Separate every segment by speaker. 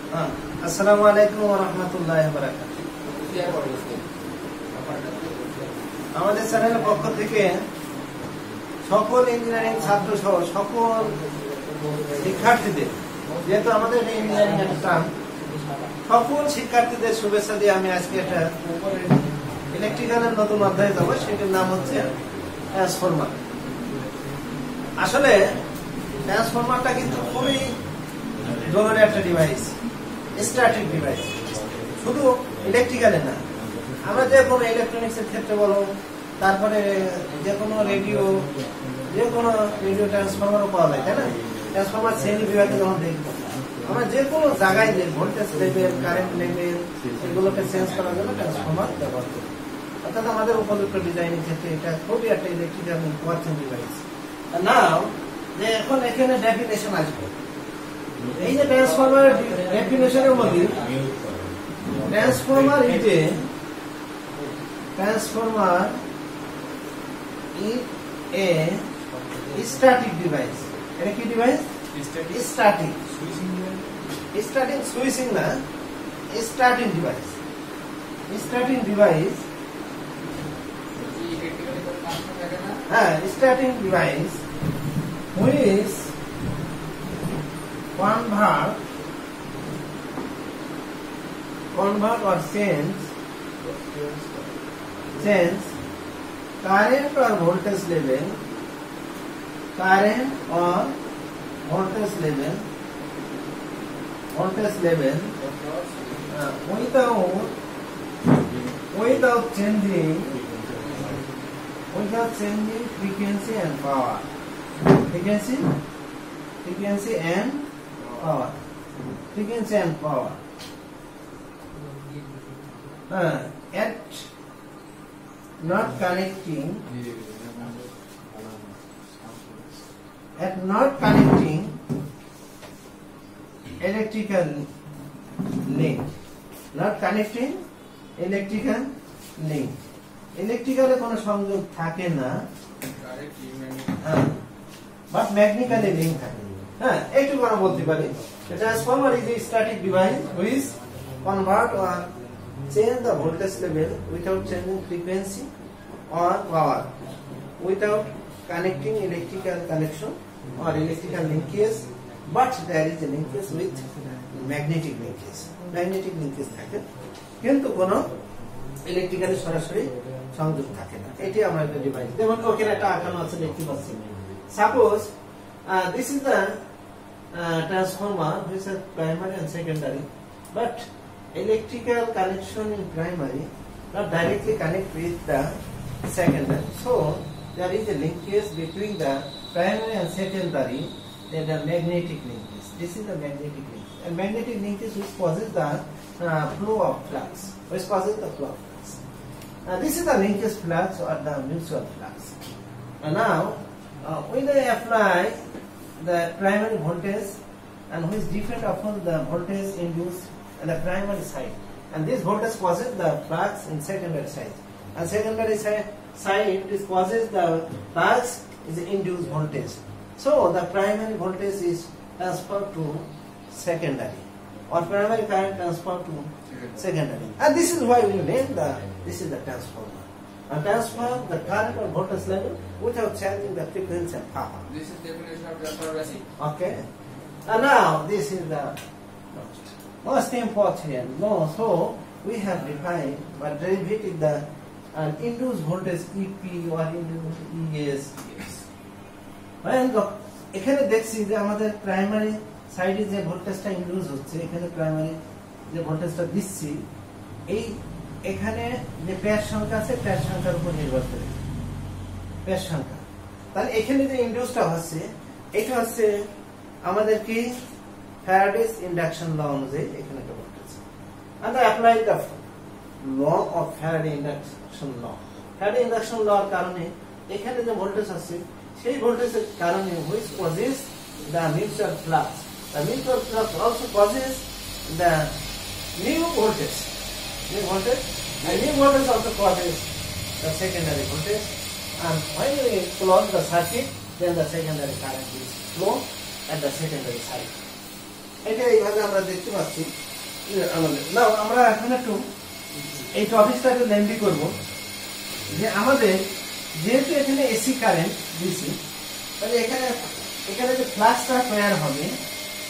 Speaker 1: আসসালামু আলাইকুম ওয়া রাহমাতুল্লাহি ওয়া বারাকাতুহু। আমাদের চ্যানেলের পক্ষ থেকে সকল ইঞ্জিনিয়ারিং ছাত্র সহ সকল শিক্ষার্থীদের, যেহেতু আমাদের ইঞ্জিনিয়ারিং একটা সকল শিক্ষার্থীদের শুভেচ্ছা দিয়ে আমি আজকে একটা ইলেকট্রিক্যালের নতুন অধ্যায়ে যাবো। সেটির নাম হচ্ছে ট্রান্সফরমার। আসলে ট্রান্সফরমারটা কিন্তু খুবই জরুরি একটা ডিভাইস, স্ট্যাটিক ডিভাইস। শুধু ইলেকট্রিক্যালে না, আমরা যে কোনো ইলেকট্রনিক্সের ক্ষেত্রে বলো, তারপরে যে কোনো রেডিও ট্রান্সফরমারও পাওয়া যায়, তাই না? ট্রান্সফরমার শ্রেণী বিভাগে যখন দেখবো, আমরা যে কোনো জায়গায় যে ভোল্টেজ লেভেল, কারেন্ট লেভেল, এগুলোকে চেঞ্জ করার জন্য ট্রান্সফরমার ব্যবহার করি। অর্থাৎ আমাদের উপযুক্ত ডিজাইনের ক্ষেত্রে এটা খুবই একটা ইলেকট্রিক্যাল ইম্পর্টেন্ট ডিভাইস। নাও যে এখন এখানে ডেফিনেশন আসবে। এই যে ট্রান্সফরমার ডেফিনেশনের মধ্যে transformer is a static device. এটা কি ডিভাইস? স্ট্যাটিক সুইচিং না, স্ট্যাটিক ডিভাইস। স্ট্যাটিক ডিভাইস, হ্যাঁ, static device which convert or change current or voltage level without changing frequency and power. Frequency and power. At not connecting electrical link. ইলেকট্রিক্যালে কোনো সংযোগ থাকে না, but magnetically link থাকে। হ্যাঁ, এইটুকু আমরা বলতে পারি। Transformer is a static device which convert or change the voltage level without changing frequency or power, without connecting electrical connection or electrical linkage, but there is a linkage with magnetic linkage. Magnetic linkage থাকে, কিন্তু কোনো electrically সরাসরি সংযোগ থাকে না। এটি আমরা একটা ডিভাইস। যেমন ওখানে একটা আঁকানো আছে, দেখতে পাচ্ছি। Suppose this is the transformer which is primary and secondary, but electrical connection in primary not directly connect with the secondary. So there is a linkage between the primary and secondary, then the magnetic linkage. This is the magnetic linkage. And magnetic linkage which causes the flow of flux. This is the linkage flux or the mutual flux. And now when I apply the primary voltage, and which depend upon the voltage induced in the primary side, and this voltage causes the flux in secondary side, and secondary side this causes the flux is induced voltage. So the primary voltage is transferred to secondary, or primary current transferred to secondary, and this is why we name this is the transformer. And transfer the current or voltage level without changing the frequency and power.
Speaker 2: This is definition of transformer basic.
Speaker 1: Okay. And now this is the most important. No, so we have defined by derivative the induced voltage EP or induced ES. এখানে দেখছি যে আমাদের primary সাইডে যে ভোল্টেজটা induce হচ্ছে, এখানে primary যে ভোল্টেজটা দিচ্ছি, এই এখানে যে প্যাচ সংখ্যা আছে, প্যাচ সংখ্যার উপর নির্ভর করে প্যাচ সংখ্যা। তাহলে এখানে যে ইন্ডিউসটা হচ্ছে, এটা হচ্ছে আমাদের কি ফ্যারাডেস ইন্ডাকশন ল অনুযায়ী এখানে একটা voltage. and I apply the law of Faraday induction law. Faraday induction law এর কারণে এখানে যে ভোল্টেজ আছে, সেই ভোল্টেজের কারণে which causes the mutual flux. The mutual flux also causes the new voltage. New voltage, and new voltage also causes the secondary voltage. And when we close the circuit, then the secondary current is flow at the secondary side. এটা এইভাবে আমরা দেখতে পাচ্ছি আমাদের নাও আমরা এখন একটু এই টপিকটা একটু লেন্দি করব যে আমাদের যেহেতু এখানে এসি কারেন্ট দিছি তাহলে এখানে যে ফ্লাক্সটা তৈরি হবে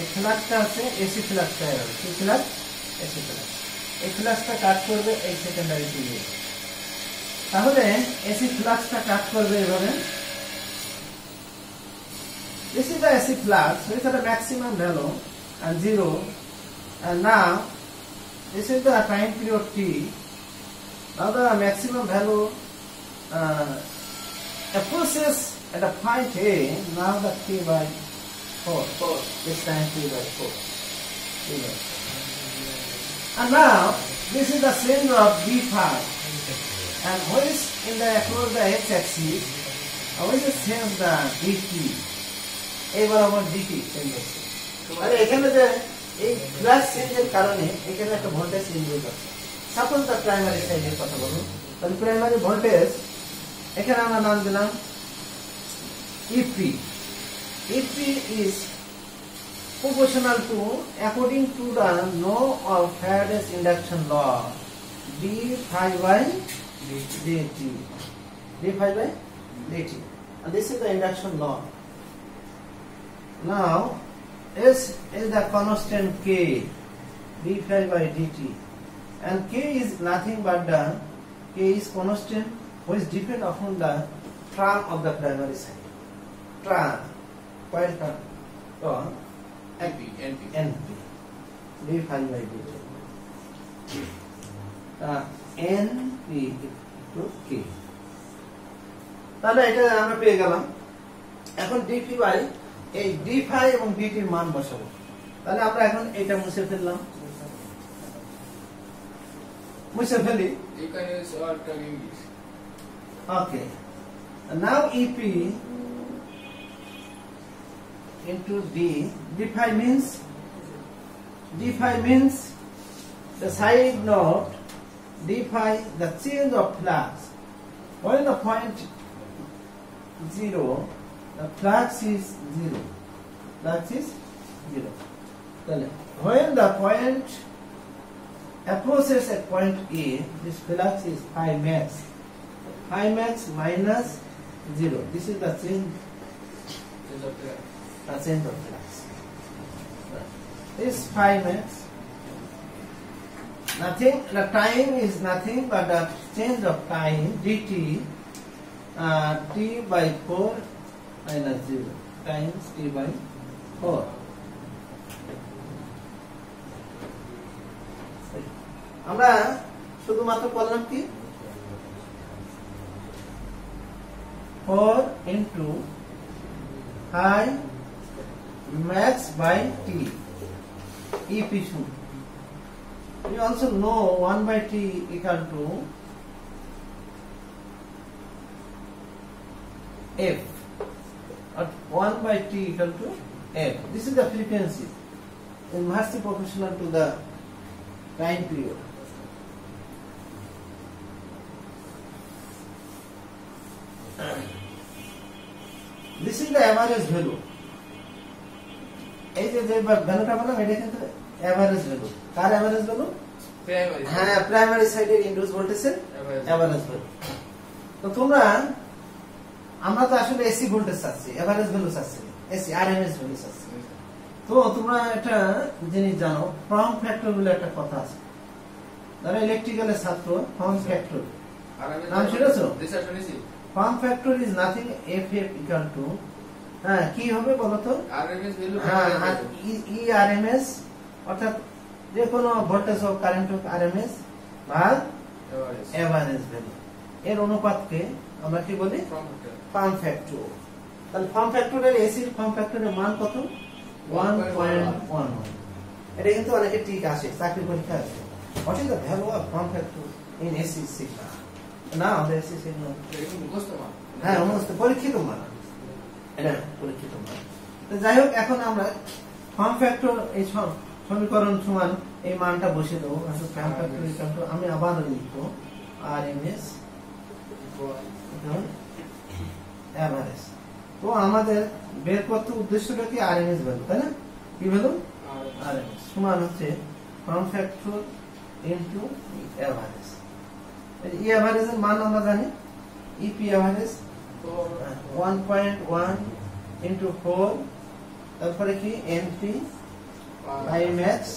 Speaker 1: এই ফ্লাক্সটা আছে এসি ফ্লাক্স তৈরি হবে কি ফ্লাক্স এসি ফ্লাক্স এই ফ্লাক্সটা কাট করবে এই সেকেন্ডারি দিয়ে তাহলে এসি ফ্লাক্সটা কাট করবে এভাবে this is the AC flux with the maximum value and 0 and now this is the time period t now the maximum value approaches at a point A now the t by 4 this time t by 4 and now this is the center of d phi and which in the across the x-axis which is change the dt এই বরাবর dt change হচ্ছে মানে এখানে যে এই flux চেঞ্জের কারণে এখানে একটা ভোল্টেজ চেঞ্জ হচ্ছে সাপোজ দা প্রাইমারি সাইডের কথা বলুন তাহলে প্রাইমারি ভোল্টেজ এখানে আমরা নাম দিলাম EP EP is proportional to according to the law of Faraday's induction law d phi by dt d phi by dt and this is the induction law. Now S is the constant K d phi by dt and K is nothing but the K is constant which depend upon the term of the primary side term coil term NP d phi by dt NP to K তাহলে এটা আমরা পেয়ে গেলাম এখন dp by এই d phi এবং dt এর মান বসাবো তাহলে আমরা এখন এটা মুছে ফেললাম মুছে ফেলি okay and now EP into d phi means the side node d phi the change of flux when the point 0 the flux is 0 flux is 0 when the point approaches at point A this flux is phi max minus 0 this is the change of flux this phi max nothing the time is nothing but the change of time dt t by 4 minus 0 times t by 4 আমরা শুধুমাত্র করলাম কি 4 into phi max by t EP should we also know 1 by t equal to f or 1 by t equal to f this is the frequency inversely proportional to the time period this is the average value এই যে ভ্যালুটা বললাম এটা কিন্তু average value কার average value হ্যাঁ primary সাইডের induce ভোল্টেজের average value তো তোমরা আমরা তো আসলে এসি ভোল্টেজ চাচ্ছি এভারেজ ভ্যালু চাচ্ছি এসি আরএমএস ভ্যালু চাচ্ছি তো তোমরা একটা জিনিস জানো ফর্ম ফ্যাক্টর বলে একটা কথা আছে যারা ইলেকট্রিক্যালের ছাত্র ফর্ম ফ্যাক্টর নাম শুনেছো form factor is nothing F equal to হ্যাঁ কি হবে বলো তো আরএমএস ভ্যালু হ্যাঁ ই আরএমএস অর্থাৎ যে কোনো ভোল্টেজ হোক কারেন্ট হোক আরএমএস ভাগ এভারেজ ভ্যালু এর অনুপাতকে আমরা কি বলি ফর্ম ফ্যাক্টর তাহলে ফর্ম ফ্যাক্টরের এসির ফর্ম ফ্যাক্টরের মান কত 1.11 এটা কিন্তু অনেকে ঠিক আসে চাকরি পরীক্ষা আছে what is the value of form factor in AC signal now the AC signal হ্যাঁ সমস্ত পরীক্ষিত মান এটা পরীক্ষিত মান তো যাই হোক এখন আমরা ফর্ম ফ্যাক্টর এই সমীকরণ সমান এই মানটা বসিয়ে দেবো আসলে ফর্ম ফ্যাক্টর ইকুয়াল টু আমি আবার লিখবো আরএমএস এভারেজ তো আমাদের বের করতে উদ্দেশ্যটা কি আরএমএস ভ্যালু তাই না কি ভ্যালু RMS সমান হচ্ছে ফর্ম ফ্যাক্টর ইনটু এভারেজ। ই এভারেজের মান আমরা জানি ইপি এভারেজ 1.1 ইনটু 4, তারপরে কি এনপি বাই ম্যাক্স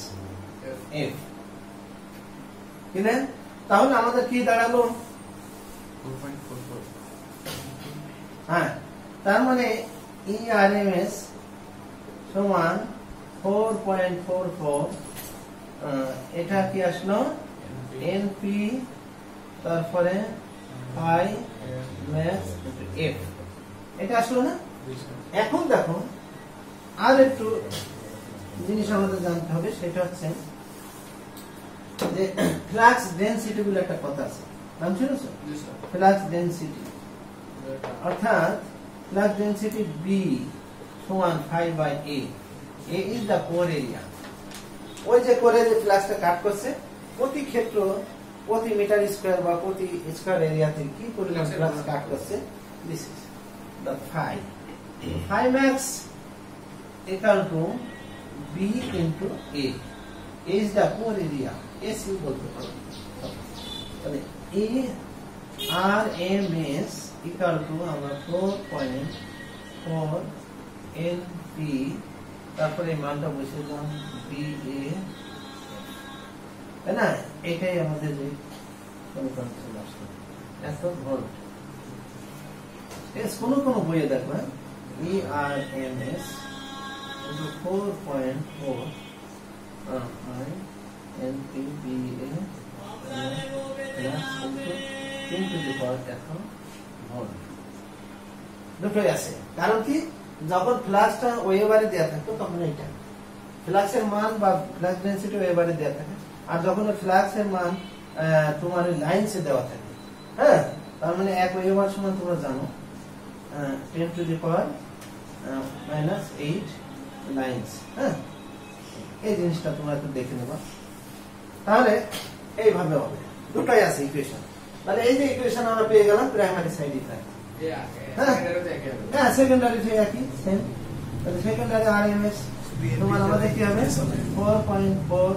Speaker 1: এফ, কি না? তাহলে আমাদের কি দাঁড়ালো?
Speaker 2: 4.44
Speaker 1: হ্যাঁ, তার মানে ইআরএমএস সমান 4.44, এটা কি আসলো এনপি তারপরে আই ম্যাক্স এফ, এটা আসলো না? এখন দেখো আর একটু জিনিস আমাদের জানতে হবে, সেটা হচ্ছে যে ফ্লাক্স ডেনসিটি বলে একটা কথা আছে, নাম শুনেছো? ফ্লাক্স ডেনসিটি, অর্থাৎ ফ্লাক্স ডেনসিটি বি সমান 5/A, A is the core area। ওই যে কোরে যে ফ্লাক্সটা কাট করছে, প্রতি ক্ষেত্র প্রতি মিটার স্কয়ার বা প্রতি স্কয়ার এরিয়াতে কি পরিমাণ ফ্লাক্স কাট করছে, this is the phi max equal to B into A, A is the core area, AC বলতে পারো। তাহলে A RMS equal to আমরা 4.4 NP, তারপরে এই মানটা বসিয়েছিলাম BA, তাই না? এটাই আমাদের যে সমীকরণ চলে আসলো, এত ভোল্ট। কোনো কোনো বইয়ে দেখবে ERMS 4.4 NPBA দুটোই আছে। কারণ কি, যখন ফ্লাক্সটা ওয়েবারে দেওয়া থাকতো তখন এইটা ফ্লাক্সের মান বা ফ্লাক্স ডেনসিটি ওয়েবারে দেওয়া থাকে, আর যখন ফ্লাক্সের মান তোমার লাইনসে দেওয়া থাকে, হ্যাঁ, তার মানে এক ওয়েবার সমান তোমরা জানো 10⁻⁻8 লাইনস। হ্যাঁ, এই জিনিসটা তোমরা একটু দেখে নেবা, তাহলে এইভাবে হবে। দুটোই আছে ইকুয়েশন। তাহলে এই যে ইকুয়েশন আমরা পেয়ে গেলাম প্রাইমারি সাইডে থাকে, হ্যাঁ, সেকেন্ডারি একই সেম। তাহলে সেকেন্ডারি আরএমএস তোমার আমাদের কি হবে 4.4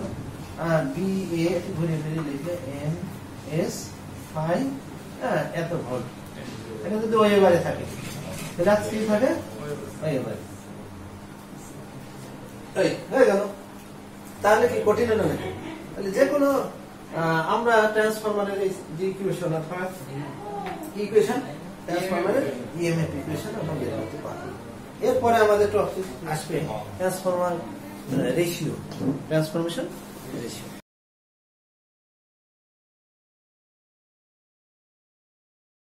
Speaker 1: BA ঘুরে ফিরে লিখে MS 5, হ্যাঁ, এত ভোল্ট। এটা যদি ওয়েবারে থাকে, ফ্লাক্স কি থাকে ওয়েবারে, এই হয়ে গেল। তাহলে কি কঠিন না? তাহলে যে কোনো আমরা ট্রান্সফরমারের যে ইকুয়েশন অর্থাৎ ইকুয়েশন ট্রান্সফরমারের ইএমএফ ইকুয়েশন আমরা বের করতে পারি। এরপরে আমাদের টপিক আসবে ট্রান্সফরমার রেশিও, ট্রান্সফরমেশন রেশিও।